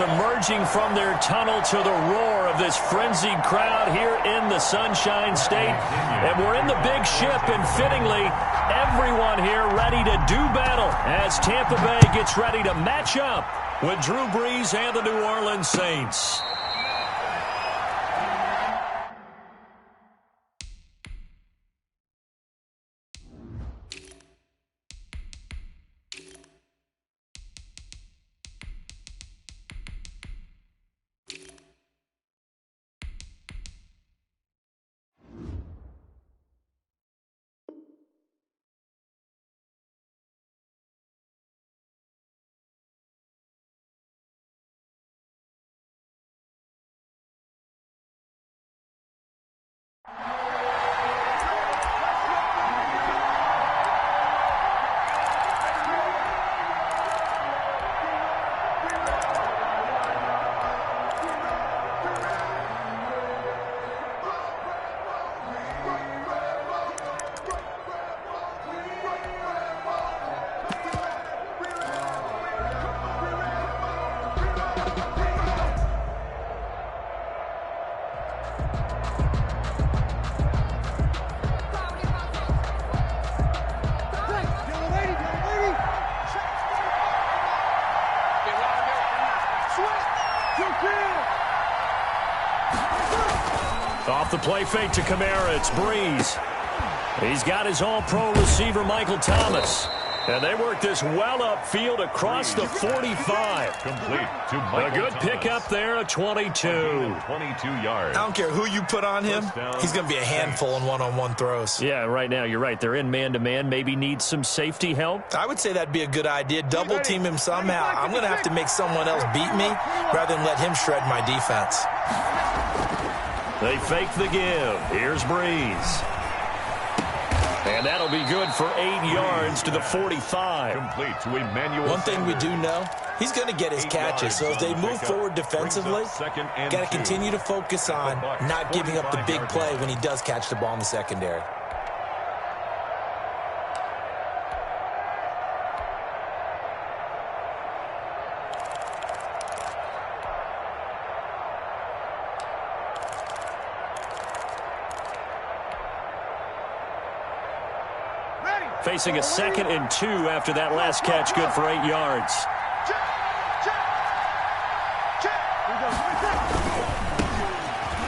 Emerging from their tunnel to the roar of this frenzied crowd here in the Sunshine State. And we're in the big ship, and fittingly, everyone here ready to do battle as Tampa Bay gets ready to match up with Drew Brees and the New Orleans Saints. Off the play fake to Kamara, it's Brees. He's got his all-pro receiver, Michael Thomas. And they work this well upfield across the 45. Complete to Michael A good pickup there, a 22. 22 yards. I don't care who you put on him, he's going to be a handful in one-on-one throws. Yeah, right now, you're right. They're in man-to-man. Maybe need some safety help. I would say that'd be a good idea. Double team him somehow. I'm going to have to make someone else beat me rather than let him shred my defense. They fake the give. Here's Brees. And that'll be good for 8 yards to the 45. Complete to Emmanuel. One thing we do know, he's going to get his catches. So as they move forward defensively, got to continue to focus on not giving up the big play when he does catch the ball in the secondary. Facing a 2nd and 2 after that last catch, good for 8 yards.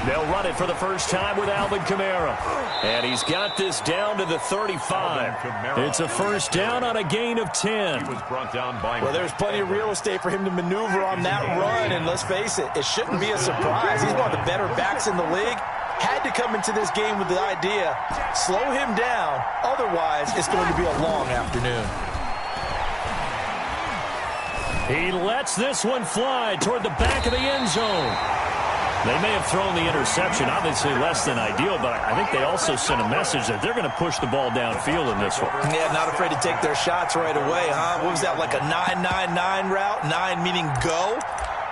They'll run it for the first time with Alvin Kamara. And he's got this down to the 35. It's a first down on a gain of 10. Well, there's plenty of real estate for him to maneuver on that run. And let's face it, it shouldn't be a surprise. He's one of the better backs in the league. Had to come into this game with the idea, slow him down, otherwise it's going to be a long afternoon. He lets this one fly toward the back of the end zone. They may have thrown the interception, obviously less than ideal, but I think they also sent a message that they're going to push the ball downfield in this one. Yeah, not afraid to take their shots right away, huh? What was that, like a 9-9-9 route? 9 meaning go?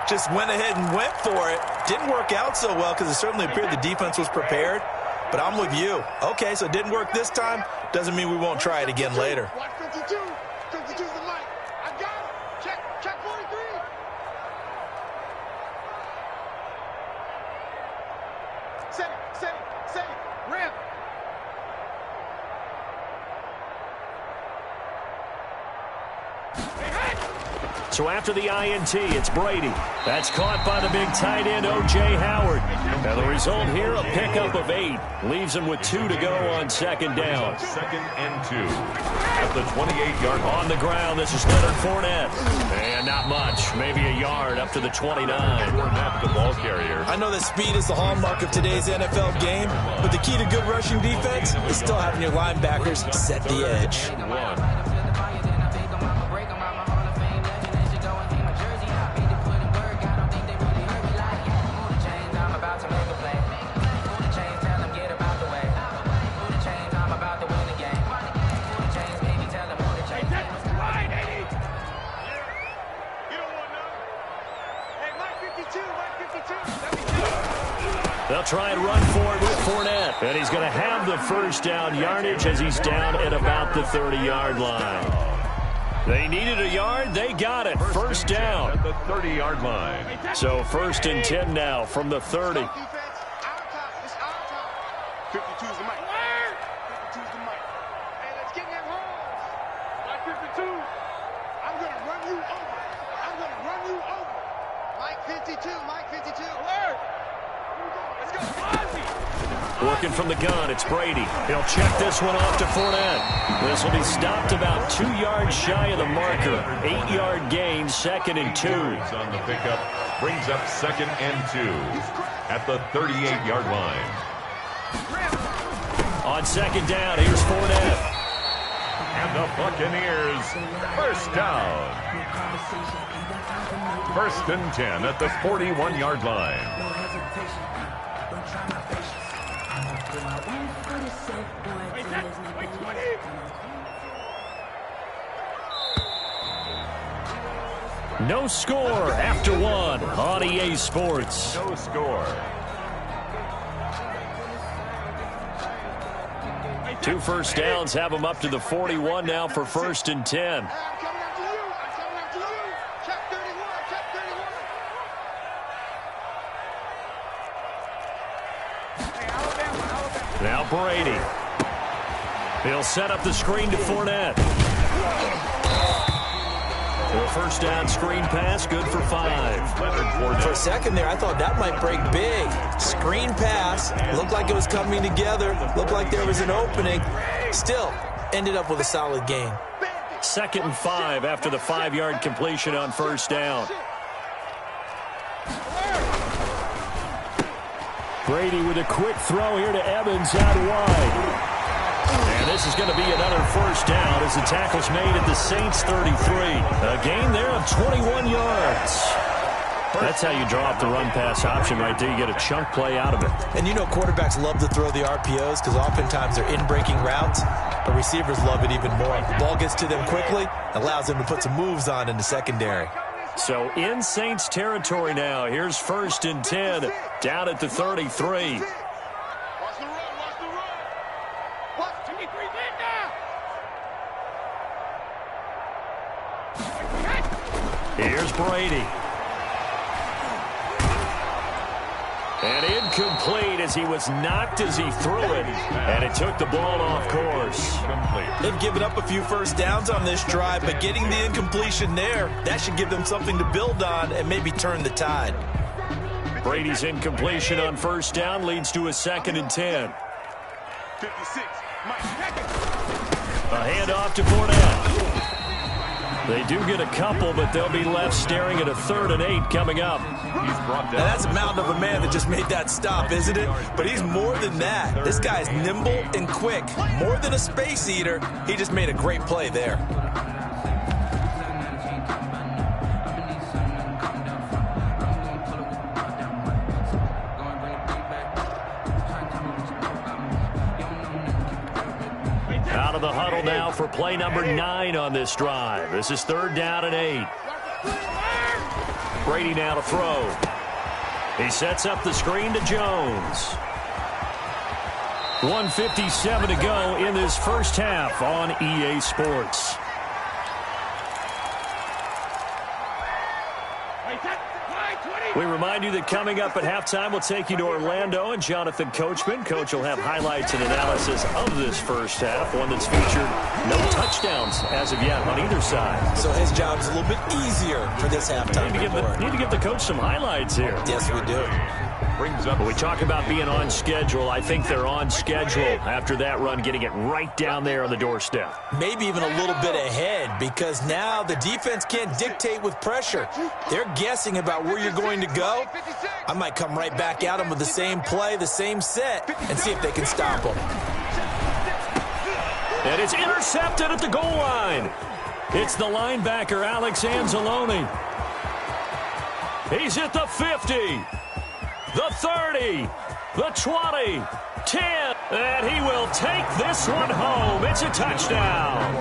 Just went ahead and went for it. Didn't work out so well because it certainly appeared the defense was prepared. But I'm with you. Okay, so it didn't work this time. Doesn't mean we won't try it again later. Watch 52. 52's the light. I got it. Check 43. Set it. Ramp. So after the INT, it's Brady. That's caught by the big tight end, O.J. Howard. And the result here, a pickup of 8. Leaves him with 2 to go on 2nd down. 2nd and 2. At the 28-yard line. On the ground, this is Leonard Fournette. And not much. Maybe a yard up to the 29. Fournette, the ball carrier. I know that speed is the hallmark of today's NFL game, but the key to good rushing defense is still having your linebackers set the edge. They'll try and run for it with Fournette. And he's going to have the first down yardage as he's down at about the 30-yard line. They needed a yard. They got it. First down. At the 30-yard line. So 1st and 10 now from the 30. 52's the mic. 52's the mic. Hey, let's get that home. Mike 52. I'm going to run you over. I'm going to run you over. Mike 52. Mike 52. Alert. Let's go. Working from the gun, it's Brady. He'll check this one off to Fournette. This will be stopped about 2 yards shy of the marker. 8-yard gain, 2nd and 2. On the pickup, brings up 2nd and 2 at the 38-yard line. On 2nd down, here's Fournette. And the Buccaneers, first down. 1st and 10 at the 41-yard line. No score after 1 on EA Sports. No score. 2 first downs have them up to the 41 now for 1st and 10. I'm coming after you. I'm coming after you. Check 31. Check 31. Now Brady. He'll set up the screen to Fournette. The first down screen pass, good for 5. For a second there, I thought that might break big. Screen pass, looked like it was coming together, looked like there was an opening. Still, ended up with a solid gain. 2nd and 5 after the 5-yard completion on first down. Brady with a quick throw here to Evans out wide. And this is going to be another first down as the tackle's made at the Saints 33. A gain there of 21 yards. That's how you draw up the run-pass option right there. You get a chunk play out of it. And you know quarterbacks love to throw the RPOs because oftentimes they're in-breaking routes. But receivers love it even more. The ball gets to them quickly, allows them to put some moves on in the secondary. So in Saints territory now. Here's 1st and 10 down at the 33. Here's Brady. And incomplete as he was knocked as he threw it. And it took the ball off course. They've given up a few first downs on this drive, but getting the incompletion there, that should give them something to build on and maybe turn the tide. Brady's incompletion on first down leads to a 2nd and 10. 56. A handoff to Fournette. They do get a couple, but they'll be left staring at a 3rd and 8 coming up. He's brought down. Now that's a mountain of a man that just made that stop, isn't it? But he's more than that. This guy's nimble and quick. More than a space eater. He just made a great play there. Out of the huddle now for play number 9 on this drive. This is 3rd down and 8. Brady now to throw. He sets up the screen to Jones. 1:57 to go in this first half on EA Sports. We remind you that coming up at halftime, we'll take you to Orlando and Jonathan Coachman. Coach will have highlights and analysis of this first half, one that's featured no touchdowns as of yet on either side. So his job's a little bit easier for this halftime. Need to give the coach some highlights here. Yes, we do. Brings up. When we talk about being on schedule, I think they're on schedule after that run, getting it right down there on the doorstep. Maybe even a little bit ahead because now the defense can't dictate with pressure. They're guessing about where you're going to go. I might come right back at them with the same play, the same set, and see if they can stop them. And it's intercepted at the goal line. It's the linebacker, Alex Anzalone. He's at the 50. The 30, the 20, 10, and he will take this one home. It's a touchdown.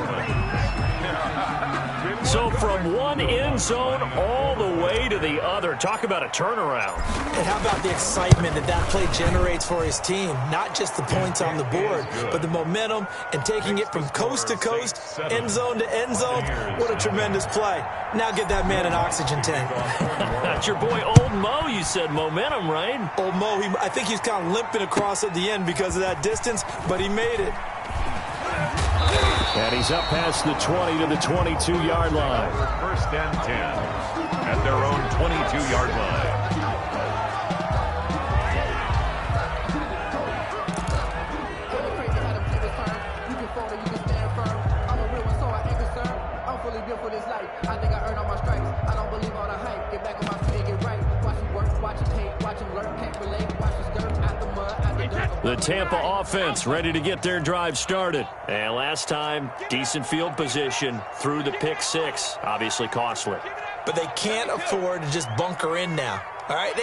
So from one end zone all the way to the other. Talk about a turnaround. And how about the excitement that that play generates for his team? Not just the points on the board, but the momentum and taking it from coast to coast, end zone to end zone. What a tremendous play. Now get that man an oxygen tank. That's your boy Old Mo, you said. Momentum, right? Old Mo, I think he's kind of limping across at the end because of that distance, but he made it. And he's up past the 20 to the 22-yard line. First and 10 at their own 22-yard line. For this life, I think I earned all my stripes. I don't believe all the hype. Get back on my feet and get right. Watch him work, watch him hate, watch him learn, can't relate. Watch his dirt out the mud, out the dirt. The Tampa offense ready to get their drive started. And last time, decent field position through the pick six. Obviously costly. But they can't afford to just bunker in now. All right,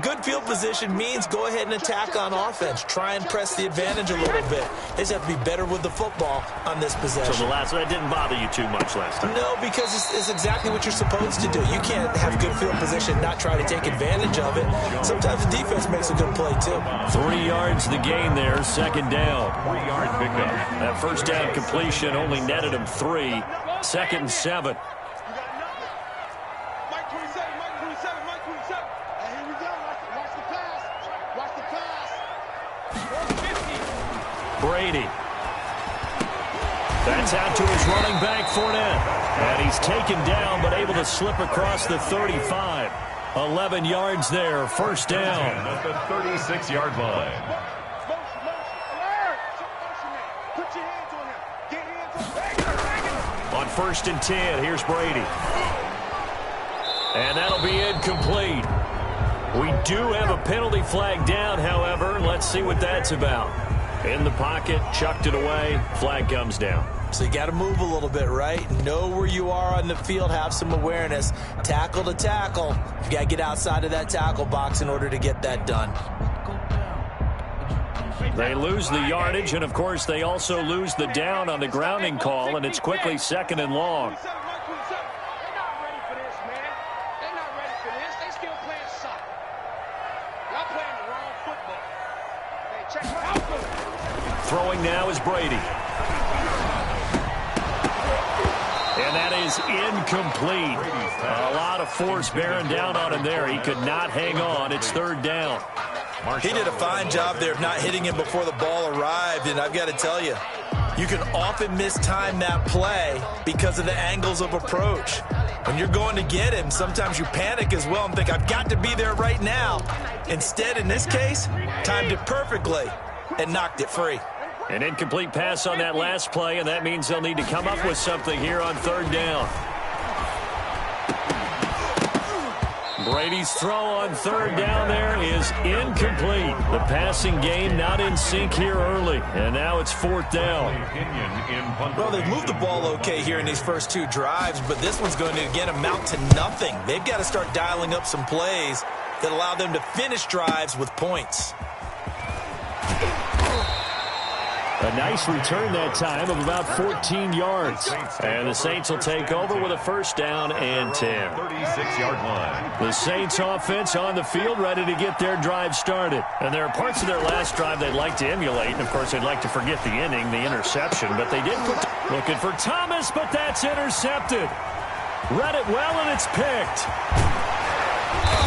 good field position means go ahead and attack on offense. Try and press the advantage a little bit. They just have to be better with the football on this possession. So that didn't bother you too much last time? No, because it's exactly what you're supposed to do. You can't have good field position and not try to take advantage of it. Sometimes the defense makes a good play, too. 3 yards the gain there, second down. 3-yard pickup. That first down completion only netted him 3. Second and 7. Brady. That's out to his running back, Fournette. And he's taken down, but able to slip across the 35. 11 yards there, first down. At the 36-yard line. On first and 10, here's Brady. And that'll be incomplete. We do have a penalty flag down, however. Let's see what that's about. In the pocket, chucked it away, flag comes down. So you got to move a little bit, right? Know where you are on the field, have some awareness. Tackle to tackle. You got to get outside of that tackle box in order to get that done. They lose the yardage, and of course they also lose the down on the grounding call, and it's quickly second and long. Throwing now is Brady. And that is incomplete. A lot of force bearing down on him there. He could not hang on. It's third down. He did a fine job there of not hitting him before the ball arrived, and I've got to tell you, you can often mistime that play because of the angles of approach. When you're going to get him, sometimes you panic as well and think, I've got to be there right now. Instead, in this case, timed it perfectly and knocked it free. An incomplete pass on that last play, and that means they'll need to come up with something here on third down. Brady's throw on third down there is incomplete. The passing game not in sync here early, and now it's fourth down. Well, they've moved the ball okay here in these first 2 drives, but this one's going to, again, amount to nothing. They've got to start dialing up some plays that allow them to finish drives with points. A nice return that time of about 14 yards. And the Saints will take over with a first down and 10. 36-yard line. The Saints offense on the field ready to get their drive started. And there are parts of their last drive they'd like to emulate. And, of course, they'd like to forget the inning, the interception. But they did put looking for Thomas, but that's intercepted. Read it well, and it's picked.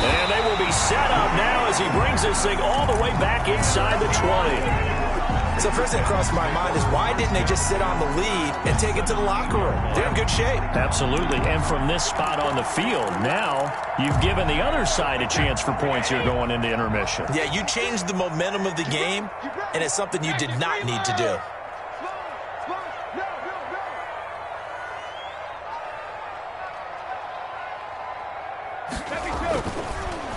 And they will be set up now as he brings this thing all the way back inside the 20. So first thing that crossed my mind is why didn't they just sit on the lead and take it to the locker room? They're in good shape. Absolutely. And from this spot on the field, now you've given the other side a chance for points here going into intermission. Yeah, you changed the momentum of the game, and it's something you did not need to do.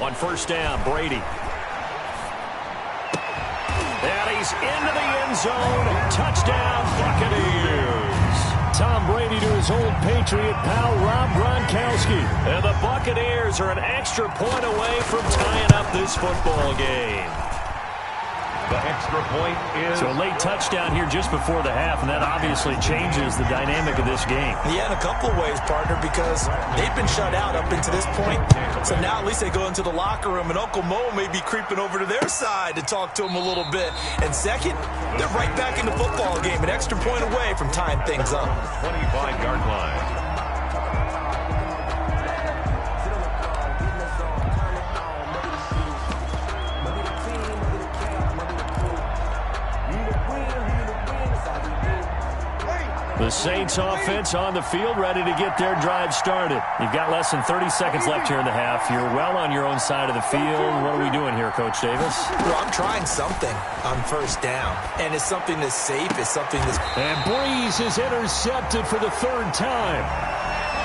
On first down, Brady. And he's into the end zone. Touchdown, Buccaneers. Tom Brady to his old Patriot pal, Rob Gronkowski. And the Buccaneers are an extra point away from tying up this football game. The extra point is... So a late touchdown here just before the half, and that obviously changes the dynamic of this game. Yeah, in a couple of ways, partner, because they've been shut out up into this point. So now at least they go into the locker room, and Uncle Mo may be creeping over to their side to talk to them a little bit. And second, they're right back in the football game, an extra point away from tying things up. 25-yard line. The Saints offense on the field, ready to get their drive started. You've got less than 30 seconds left here in the half. You're well on your own side of the field. What are we doing here, Coach Davis? Well, I'm trying something on first down, and it's something that's safe. It's something that's... And Breeze is intercepted for the third time.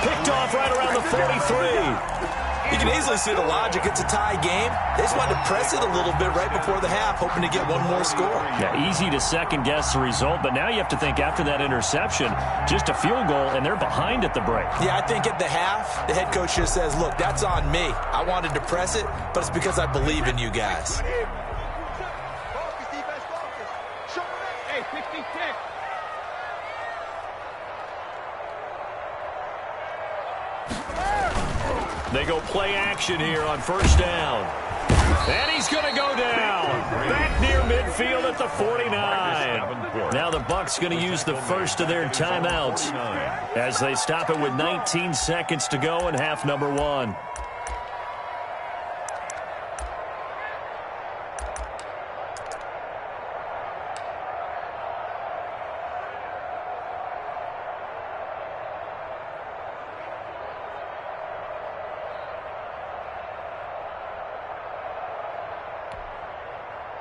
Picked off right around the 43. You can easily see the logic. It's a tie game. They just wanted to press it a little bit right before the half, hoping to get one more score. Yeah, easy to second-guess the result, but now you have to think after that interception, just a field goal, and they're behind at the break. Yeah, I think at the half, the head coach just says, look, that's on me. I wanted to press it, but it's because I believe in you guys. Hey, 56. They go play action here on first down. And he's going to go down. Back near midfield at the 49. Now the Bucs going to use the first of their timeouts as they stop it with 19 seconds to go in half number one.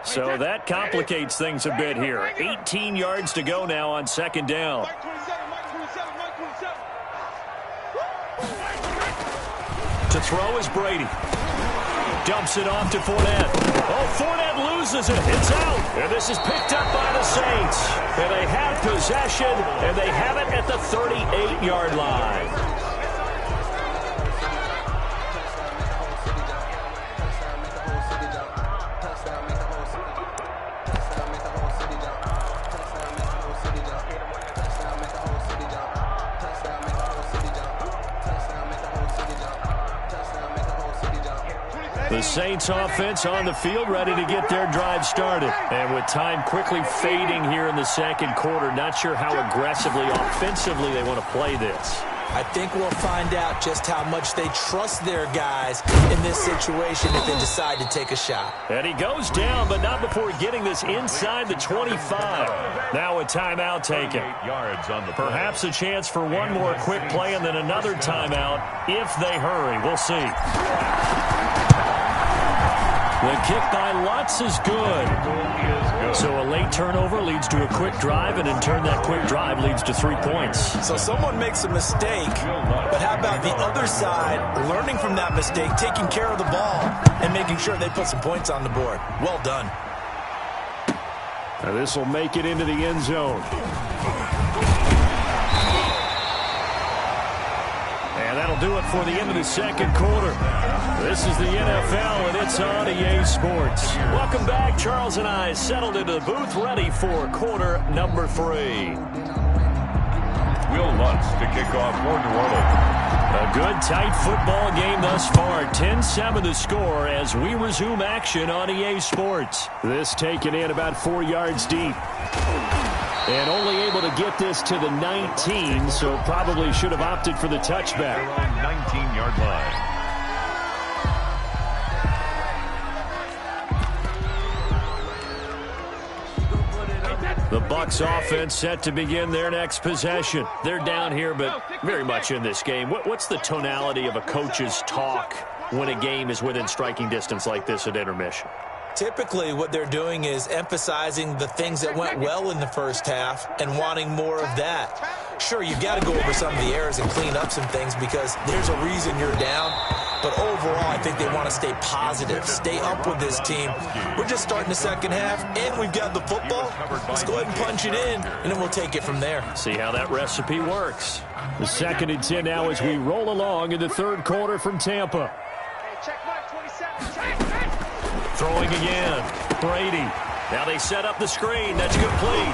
So that complicates things a bit here. 18 yards to go now on second down. To throw is Brady. Dumps it off to Fournette. Oh, Fournette loses it. It's out. And this is picked up by the Saints. And they have possession, and they have it at the 38-yard line. The Saints offense on the field, ready to get their drive started. And with time quickly fading here in the second quarter, not sure how aggressively, offensively they want to play this. I think we'll find out just how much they trust their guys in this situation if they decide to take a shot. And he goes down, but not before getting this inside the 25. Now a timeout taken. Perhaps a chance for one more quick play and then another timeout if they hurry. We'll see. The kick by Lutz is good. So a late turnover leads to a quick drive, and in turn that quick drive leads to 3 points. So someone makes a mistake, but how about the other side learning from that mistake, taking care of the ball, and making sure they put some points on the board? Well done. Now this will make it into the end zone. And that'll do it for the end of the second quarter. This is the NFL, and it's on EA Sports. Welcome back. Charles and I settled into the booth, ready for quarter number 3. Will Lutz to kick off for New Orleans. A good, tight football game thus far. 10-7 the score as we resume action on EA Sports. This taken in about 4 yards deep. And only able to get this to the 19, so probably should have opted for the touchback. 19-yard line. The Bucs offense set to begin their next possession. They're down here, but very much in this game. What's the tonality of a coach's talk when a game is within striking distance like this at intermission? Typically, what they're doing is emphasizing the things that went well in the first half and wanting more of that. Sure, you've got to go over some of the errors and clean up some things because there's a reason you're down. But overall, I think they want to stay positive, stay up with this team. We're just starting the second half, and we've got the football. Let's go ahead and punch it in, and then we'll take it from there. See how that recipe works. The 2nd and 10 now as we roll along in the third quarter from Tampa. Hey, check mark 27. Throwing again. Brady. Now they set up the screen. That's complete.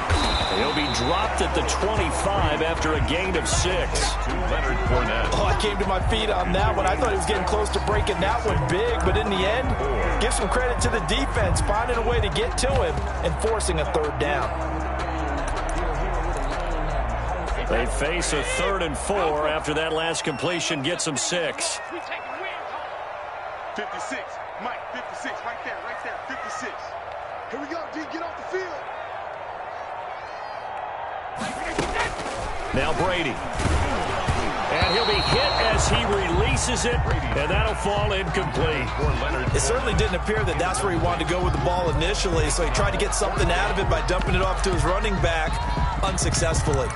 He'll be dropped at the 25 after a gain of 6. Leonard Fournette. Oh, I came to my feet on that one. I thought he was getting close to breaking that one big, but in the end, give some credit to the defense, finding a way to get to him and forcing a third down. They face a 3rd and 4 after that last completion gets them 6. 56, Mike, 56, right there, 56. Here we go, D, get off the field. Now Brady. And he'll be hit as he releases it, and that'll fall incomplete. It certainly didn't appear that that's where he wanted to go with the ball initially, so he tried to get something out of it by dumping it off to his running back unsuccessfully.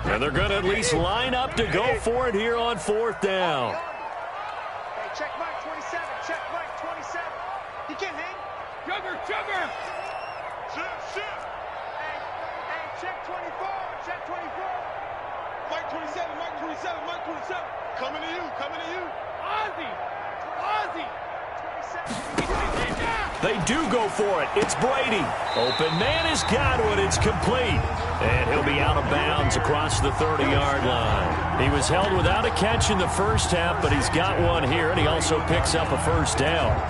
And they're going to at least line up to go for it here on 4th down. Hey, check Mike 27, check Mike 27. He can't hang. Jugger. Shit. Hey, check 24, check 24. Mike 27, Mike 27. Coming to you. Ozzy. 27. They do go for it. It's Brady. Open man is Godwin. It's complete. And he'll be out of bounds across the 30-yard line. He was held without a catch in the first half, but he's got one here, and he also picks up a first down.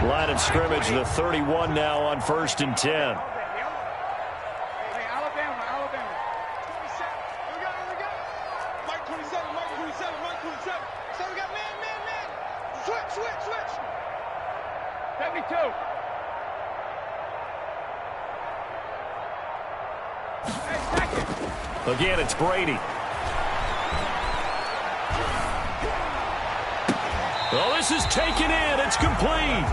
Line of scrimmage, the 31 now on 1st and 10. Hey, Alabama. 27. Here we go. Mike 27. So we got man. Switch. 72. Hey, second. Again, it's Brady. Oh, this is taken in. It's complete.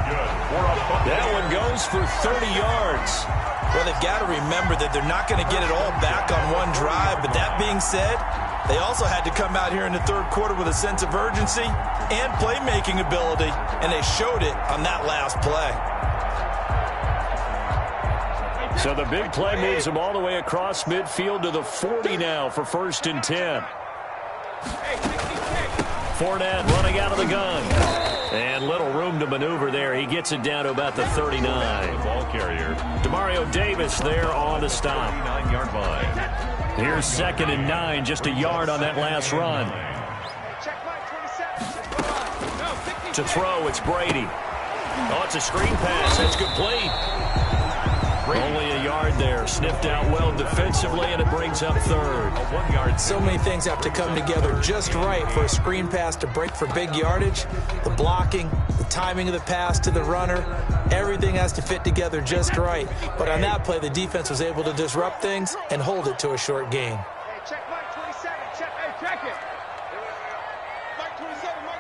That one goes for 30 yards. Well, they've got to remember that they're not going to get it all back on one drive. But that being said, they also had to come out here in the 3rd quarter with a sense of urgency and playmaking ability, and they showed it on that last play. So the big play moves them all the way across midfield to the 40 now for 1st and 10. Fournette running out of the gun. And little room to maneuver there. He gets it down to about the 39. Ball carrier. Demario Davis there on the stop. 39-yard line. Here's 2nd and 9, just a yard on that last run. Check Mike 27. To throw, it's Brady. Oh, it's a screen pass. That's complete. Only a yard there. Sniffed out well defensively, and it brings up 3rd. A 1-yard. So many things have to come together just right for a screen pass to break for big yardage. The blocking, the timing of the pass to the runner, everything has to fit together just right. But on that play, the defense was able to disrupt things and hold it to a short gain. Hey, check Mike 27. Check it. Mike 27. No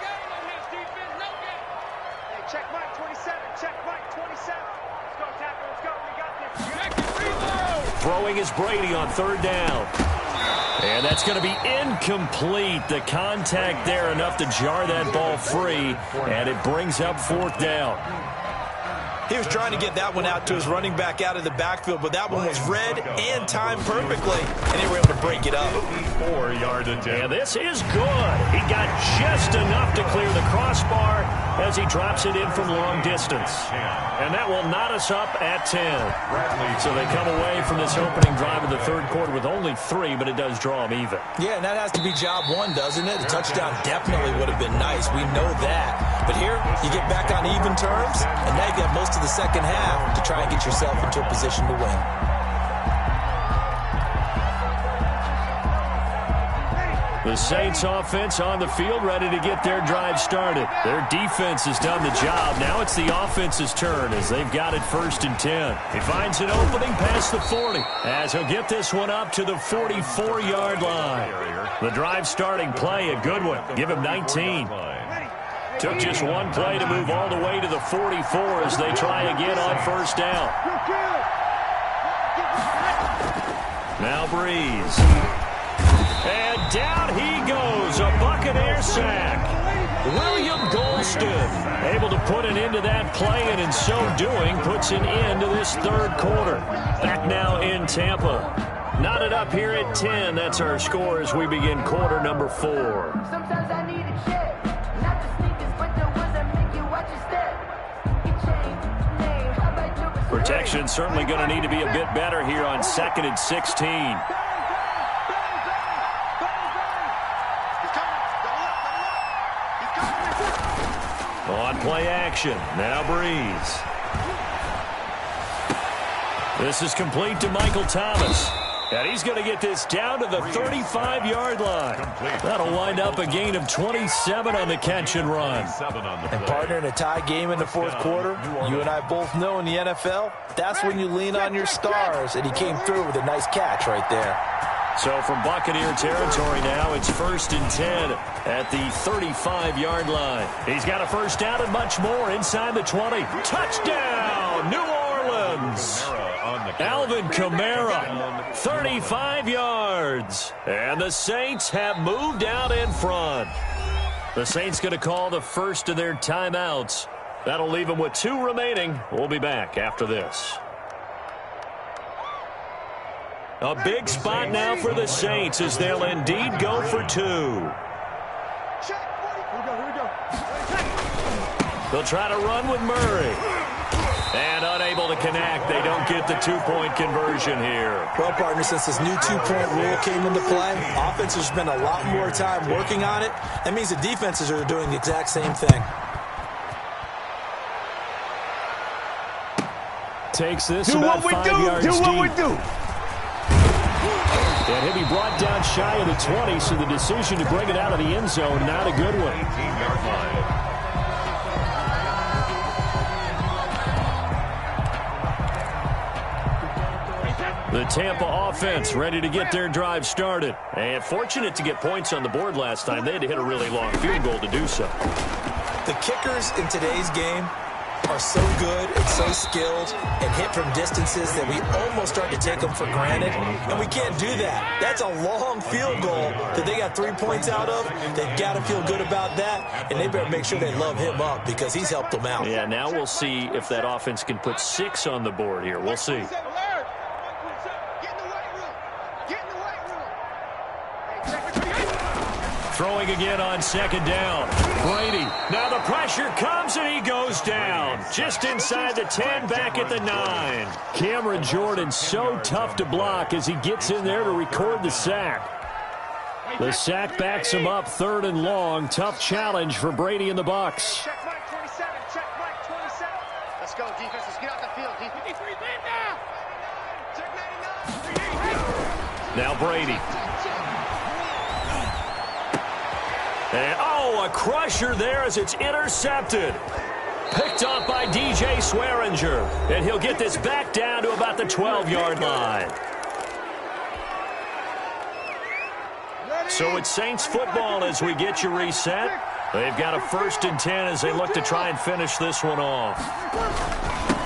game on his defense. No game. Hey, check Mike 27. Let's go, tackle. Let's go. We got this. Check it. Reload. Throwing is Brady on 3rd down. And that's going to be incomplete. The contact there enough to jar that ball free, and it brings up 4th down. He was trying to get that one out to his running back out of the backfield, but that one was read and timed perfectly, and they were able to break it up. 4-yard attempt. And this is good. He got just enough to clear the crossbar as he drops it in from long distance. And that will knot us up at 10. So they come away from this opening drive in the 3rd quarter with only 3, but it does draw them even. Yeah, and that has to be job 1, doesn't it? A touchdown definitely would have been nice. We know that. But here, you get back on even terms, and now you got most of the second half to try and get yourself into a position to win. The Saints offense on the field, ready to get their drive started. Their defense has done the job. Now it's the offense's turn as they've got it 1st and 10. He finds an opening past the 40 as he'll get this one up to the 44-yard line. The drive starting play, a good one. Give him 19. Took just one play to move all the way to the 44 as they try again on 1st down. Now Breeze. And down he goes, a Buccaneer sack. William Golston able to put an end to that play, and in so doing puts an end to this 3rd quarter. Back now in Tampa. Knotted up here at 10. That's our score as we begin quarter number 4. Sometimes I need a check. Not the sneakers, but the ones that make you watch your step. Your chain, name, how about your Protection certainly going to need to be a bit better here on 2nd and 16. On play action, now Breeze. This is complete to Michael Thomas. And he's going to get this down to the 35-yard line. That'll wind up a gain of 27 on the catch and run. And partner, in a tie game in the fourth quarter, you and I both know in the NFL, that's when you lean on your stars. And he came through with a nice catch right there. So from Buccaneer territory now, it's 1st and 10 at the 35-yard line. He's got a first down and much more inside the 20. Touchdown, New Orleans. Alvin Kamara, 35 yards. And the Saints have moved out in front. The Saints going to call the first of their timeouts. That'll leave them with 2 remaining. We'll be back after this. A big spot now for the Saints as they'll indeed go for 2. They'll try to run with Murray. And unable to connect. They don't get the 2-point conversion here. Well, partner, since this new 2-point rule came into play, offenses spend a lot more time working on it. That means the defenses are doing the exact same thing. Takes this about 5 yards deep. Do what we do. And he'll be brought down shy of the 20, so the decision to bring it out of the end zone, not a good one. 18-yard line. The Tampa offense ready to get their drive started. And fortunate to get points on the board last time. They had to hit a really long field goal to do so. The kickers in today's game are so good and so skilled and hit from distances that we almost start to take them for granted. And we can't do that. That's a long field goal that they got 3 points out of. They've got to feel good about that. And they better make sure they love him up because he's helped them out. Yeah, now we'll see if that offense can put 6 on the board here. We'll see. Throwing again on 2nd down. Brady. Now the pressure comes and he goes down. Just inside the 10, back at the 9. Cameron Jordan so tough to block as he gets in there to record the sack. The sack backs him up 3rd and long. Tough challenge for Brady and the Bucs. Check Mike 27. Check Mike 27. Let's go, defense. Let's get out the field. Defense. Check 99. Now Brady. And, a crusher there as it's intercepted. Picked off by DJ Swearinger. And he'll get this back down to about the 12-yard line. So it's Saints football as we get you reset. They've got a 1st and 10 as they look to try and finish this one off.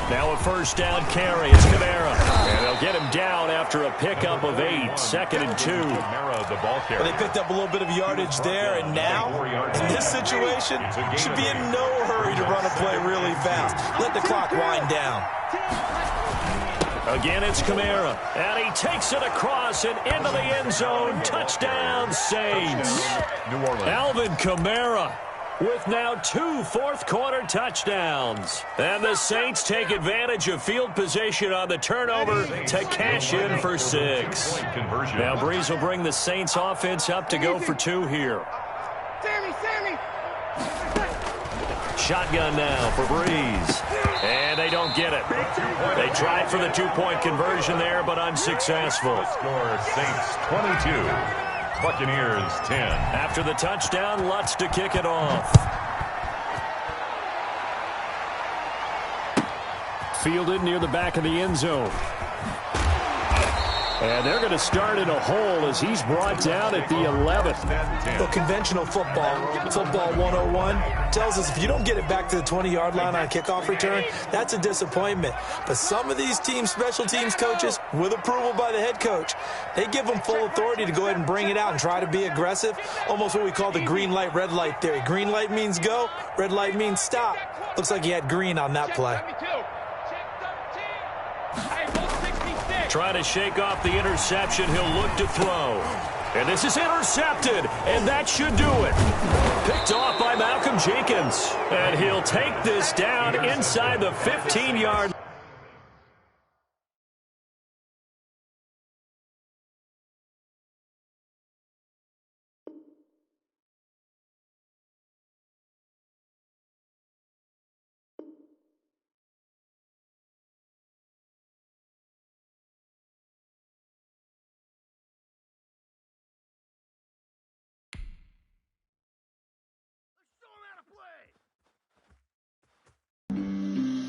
Now a first down carry. It's Kamara. And they'll get him down after a pickup of 8. 2nd and 2. Well, they picked up a little bit of yardage there, and now, in this situation, should be in no hurry to run a play really fast. Let the clock wind down. Again, it's Kamara. And he takes it across and into the end zone. Touchdown, Saints. New Orleans. Alvin Kamara with now 2 fourth-quarter touchdowns. And the Saints take advantage of field position on the turnover to cash in for 6. Now Breeze will bring the Saints offense up to go for 2 here. Sammy. Shotgun now for Breeze. And they don't get it. They tried for the 2-point conversion there, but unsuccessful. Score Saints 22. Buccaneers 10. After the touchdown, Lutz to kick it off. Fielded near the back of the end zone. And they're going to start in a hole as he's brought down at the 11th. Well, conventional football 101, tells us if you don't get it back to the 20-yard line on a kickoff return, that's a disappointment. But some of these teams, special teams coaches, with approval by the head coach, they give them full authority to go ahead and bring it out and try to be aggressive, almost what we call the green light, red light theory. Green light means go, red light means stop. Looks like he had green on that play. Check 13. Hey, 66. Trying to shake off the interception, he'll look to throw. And this is intercepted, and that should do it. Picked off by Malcolm Jenkins. And he'll take this down inside the 15-yard line.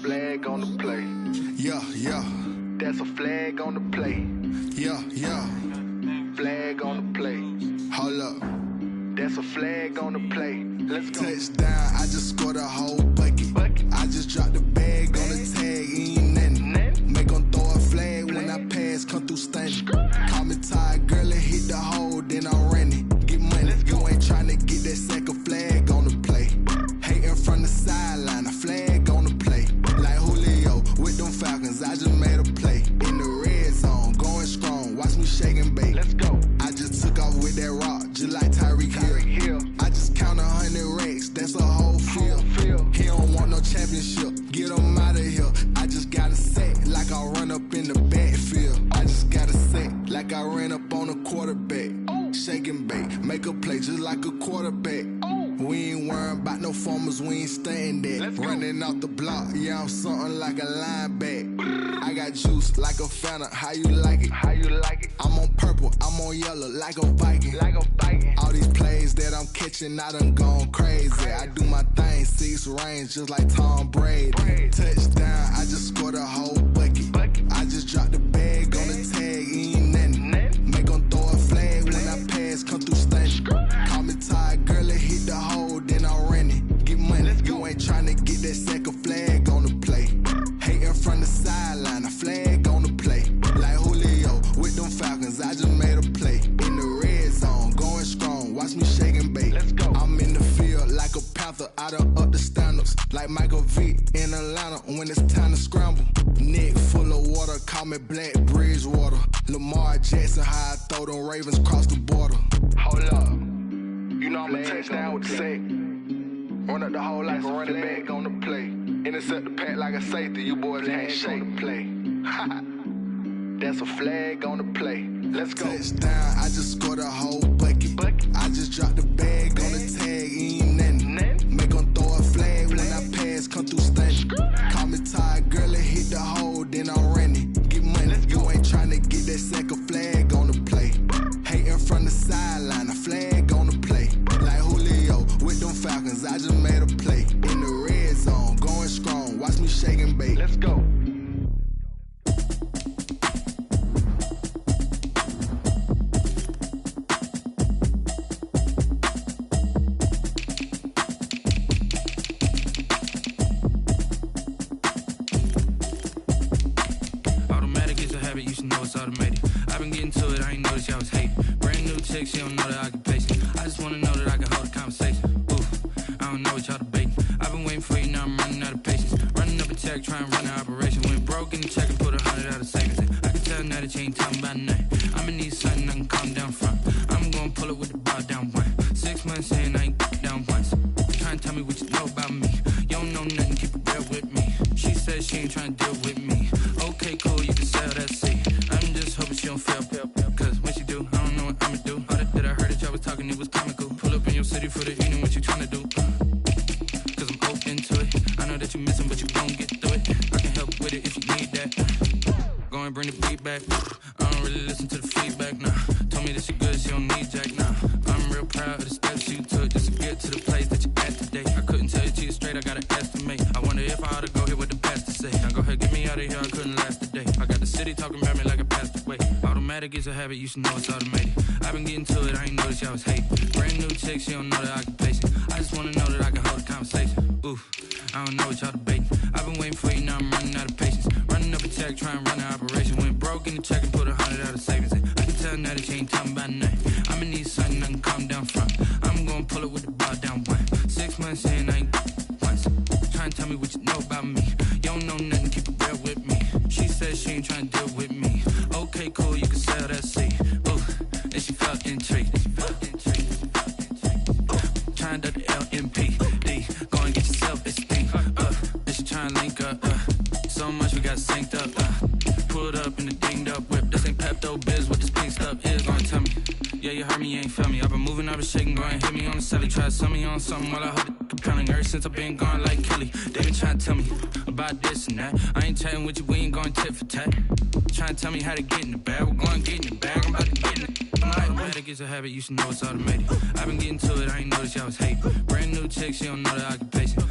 Flag on the play. Yeah, yeah. That's a flag on the play. Yeah, yeah. Flag on the play. Hold up. That's a flag on the play. Let's go. Touchdown, I just scored a whole bucket. I just dropped the bag on the tag, ain't nothing. Make them throw a flag when I pass, come through stunning. Call me tired, girl, and hit the hole, then I'm running. Get money, you ain't trying to get that second flag on the play. Hating from the sideline, a flag on the play. Like Julio with them Falcons, I just made a play. In the red zone, going strong, watch me shake and bake. Let's go. I just took off with that rock, just like Tyreek Hill. I just count 100 racks, that's a whole field. He don't want no championship, get him out of here. I just got a set, like I run up in the backfield. I just got a set, like I ran up on a quarterback. Shake and bake, make a play just like a quarterback. We ain't worrying about no formers, we ain't staying there. Running off the block, yeah, I'm something like a linebacker. I got juice like a Fanta, how you like it? How you like it? I'm on purple, I'm on yellow, like a Viking. Like a Viking. All these plays that I'm catching, I done gone crazy. I do my thing, 6 range, just like Tom Brady. Touchdown, I just scored a whole bucket. I just dropped the bag on the tag, ain't nothing. Make them throw a flag when I pass, come through stunning. Call me tired, girl, and hit the hole, then I'm running. Get money, you ain't trying to get that second flag on the play. Hating from the sideline, a flag on the play. Like Julio with them Falcons, I just made a play. In the red zone, going strong, watch me shake and bake. Let's go. I'm in the field like a Panther, I done up the standards. Like Michael Vick in Atlanta when it's time to scramble. Neck full of water, call me Black Bridgewater. Lamar Jackson, how I throw them Ravens cross the border. Hold up. You know I'm a touchdown with the sack. Run up the hole like a running back on the play. Intercept the pack like a safety, you boys can't shake the play. That's a flag on the play. Let's go. Touchdown, I just scored a whole bucket. I just dropped the bag on the tag, ain't nothing. Make them throw a flag when I pass, come through stunning. Call me tired, girl, and hit the hole, then I'm running. Get money, you ain't trying to get that second flag on the play. Hating from the sideline, a flag on the play. Like Julio with them Falcons, I just made a play. In the red zone, going strong, watch me shake and bake. Let's go. Automatic is a habit, you should know it's automated. I've been getting to it, I ain't noticed y'all was hating. Brand new chick, she don't know the occupation. I just wanna know that I can hold a conversation. Oof, I don't know what y'all debating. I've been waiting for you, now I'm running out of patience. Running up a check, trying to run an operation. Went broke in the check and put 100 out of savings. I can tell now that you ain't talking about nothing. I'ma need something I can calm down from. I'm gonna pull it with the bar down one. 6 months in, I ain't down once. Trying to tell me what you know about me. You don't know nothing, keep it real with me. She says she ain't trying to deal with me. Okay, cool, you can sell that seat. I'm just hoping she don't fail. Cause when she do, I don't know what I'ma do. All that I heard that y'all was talking, it was comical. Pull up in your city for the evening, what you trying to do? Cause I'm open to it. I know that you missing, but you gon' get through it. I can help with it if you need that. Go and bring the beat back. I don't really listen to the feedback, nah. Told me that she good, she don't need jack, nah. I'm real proud of the steps you took just to get to the place that you at today. I couldn't tell you to you straight, I gotta estimate. I wonder if I ought to go here with the pastor say. Now go ahead, get me out of here, I couldn't last a day. I got the city talking about me like a passed away. Automatic is a habit, you should know it's automated. I've been getting to it, I ain't noticed y'all was hating. Brand new chick, she don't know the occupation. I just wanna know that I can hold a conversation. Oof, I don't know what y'all debating. I've been waiting for you, now I'm running out of patience. Running up a check, trying to run an operation. Went broke in the check and put 100 out of savings. I can tell now that you ain't talking about nothing. I'ma need something I can calm down from. I'm gonna pull it with the bar down one. 6 months in, I ain't once. Trying to tell me what you know about me. You don't know nothing, keep it real with me. She says she ain't trying to deal with me. intrigued. Trying to the LMPD. Go and get yourself esteem. Bitch, trying to link up. So much we got synced up. Pulled up in the dinged up whip. This ain't Pepto Biz. What this pink stuff is, gonna tell me. Yeah, you heard me, you ain't felt me. I've been moving, I've been shaking, go and hit me on the celly. Try to sell me on something while I hold it compelling. Ever since I've been gone like Kelly, they been trying to tell me about this and that. I ain't chatting with you, we ain't going tit for tat. Trying to tell me how to get in the bag. We're going to get in the bag, I'm about to get in it. I'm like, man, that gets a habit, you should know it's automated. I've been getting to it, I ain't noticed y'all was hate. Brand new chick, she don't know the occupation.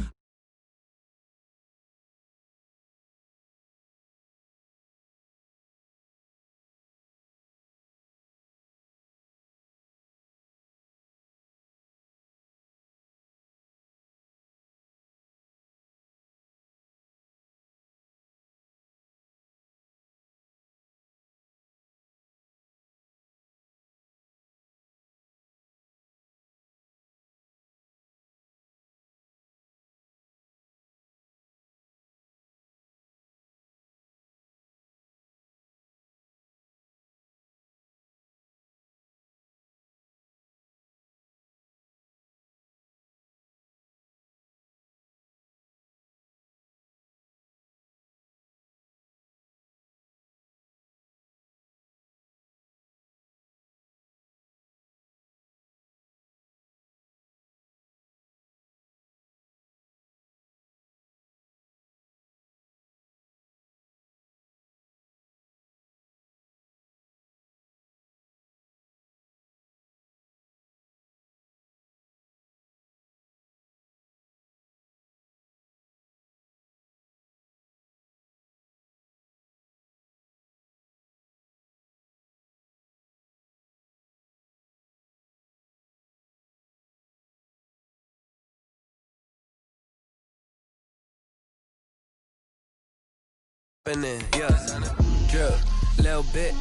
Drip, little bit,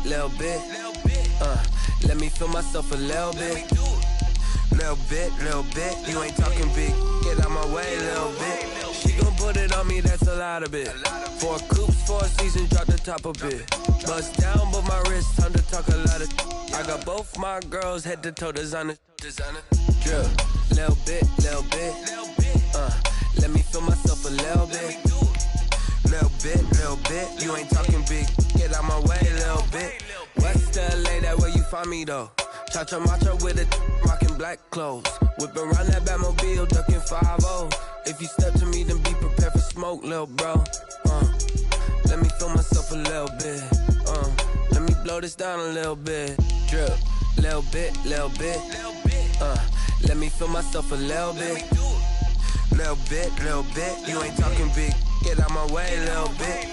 let me feel myself a little bit. Little bit, you ain't talking big, get out my way, little bit. She gon' put it on me, that's a lot of it. 4 coops, 4 seasons, drop the top a bit. Bust down, but my wrist, time to talk a lot of. I got both my girls, head to toe designer. Drip, little bit, let me feel myself a little bit. Little bit, you ain't talking big, get out my way, little bit. West LA, that where you find me though. Cha-cha matcha with a rockin' black clothes. Whip around that Batmobile, ducking 5-0. If you step to me, then be prepared for smoke, little bro. Let me feel myself a little bit. Let me blow this down a little bit. Drip, little bit. Let me feel myself a little bit. Little bit, you ain't talking big. Get out my way, little bit.